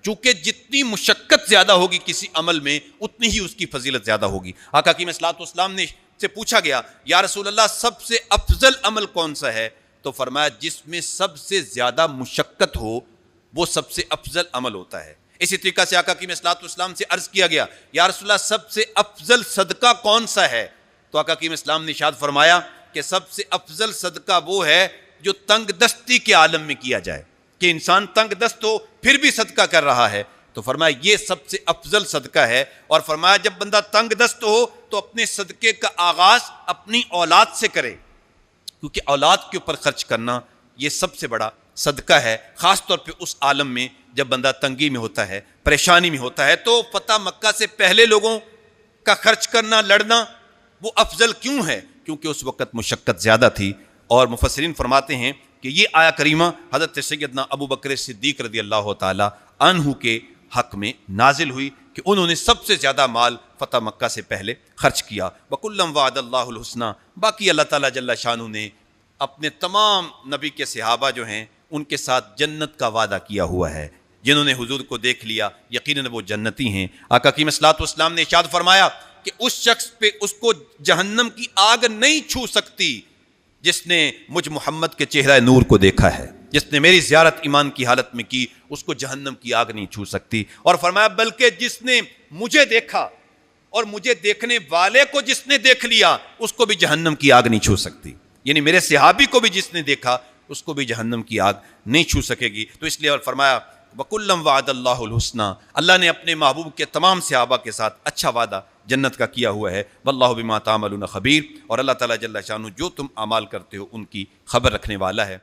چونکہ جتنی مشقت زیادہ ہوگی کسی عمل میں اتنی ہی اس کی فضیلت زیادہ ہوگی۔ آقا کی صلوات والسلام نے سے پوچھا گیا یا رسول اللہ سب سے افضل عمل کون سا ہے؟ تو فرمایا جس میں سب سے زیادہ مشقت ہو وہ سب سے افضل عمل ہوتا ہے۔ اسی طریقہ سے آقا کی صلوات والسلام سے عرض کیا گیا یا رسول اللہ سب سے افضل صدقہ کون سا ہے؟ تو آقا کی اسلام نے ارشاد فرمایا کہ سب سے افضل صدقہ وہ ہے جو تنگ دستی کے عالم میں کیا جائے، کہ انسان تنگ دست ہو پھر بھی صدقہ کر رہا ہے، تو فرمایا یہ سب سے افضل صدقہ ہے۔ اور فرمایا جب بندہ تنگ دست ہو تو اپنے صدقے کا آغاز اپنی اولاد سے کرے، کیونکہ اولاد کے اوپر خرچ کرنا یہ سب سے بڑا صدقہ ہے، خاص طور پہ اس عالم میں جب بندہ تنگی میں ہوتا ہے، پریشانی میں ہوتا ہے۔ تو فتح مکہ سے پہلے لوگوں کا خرچ کرنا، لڑنا وہ افضل کیوں ہے؟ کیونکہ اس وقت مشقت زیادہ تھی۔ اور مفسرین فرماتے ہیں کہ یہ آیا کریمہ حضرت سیدنا ابو بکر صدیق رضی اللہ تعالی عنہ کے حق میں نازل ہوئی کہ انہوں نے سب سے زیادہ مال فتح مکہ سے پہلے خرچ کیا۔ وَكُلًّا وَعَدَ اللَّهُ الْحُسْنَى، باقی اللہ تعالیٰ جل شانہ نے اپنے تمام نبی کے صحابہ جو ہیں ان کے ساتھ جنت کا وعدہ کیا ہوا ہے۔ جنہوں نے حضور کو دیکھ لیا یقیناً وہ جنتی ہیں۔ آقا کی صلوات والسلام نے ارشاد فرمایا کہ اس شخص پہ اس کو جہنم کی آگ نہیں چھو سکتی جس نے مجھ محمد کے چہرہ نور کو دیکھا ہے، جس نے میری زیارت ایمان کی حالت میں کی، اس کو جہنم کی آگ نہیں چھو سکتی۔ اور فرمایا بلکہ جس نے مجھے دیکھا اور مجھے دیکھنے والے کو جس نے دیکھ لیا اس کو بھی جہنم کی آگ نہیں چھو سکتی، یعنی میرے صحابی کو بھی جس نے دیکھا اس کو بھی جہنم کی آگ نہیں چھو سکے گی۔ تو اس لیے اور فرمایا وَكُلًّا وَعَدَ اللَّهُ الْحُسْنَى، اللہ نے اپنے محبوب کے تمام صحابہ کے ساتھ اچھا وعدہ جنت کا کیا ہوا ہے۔ وَاللَّهُ بِمَا تَعْمَلُونَ خَبِيرٌ، اور اللہ تعالیٰ جل شانہ جو تم اعمال کرتے ہو ان کی خبر رکھنے والا ہے۔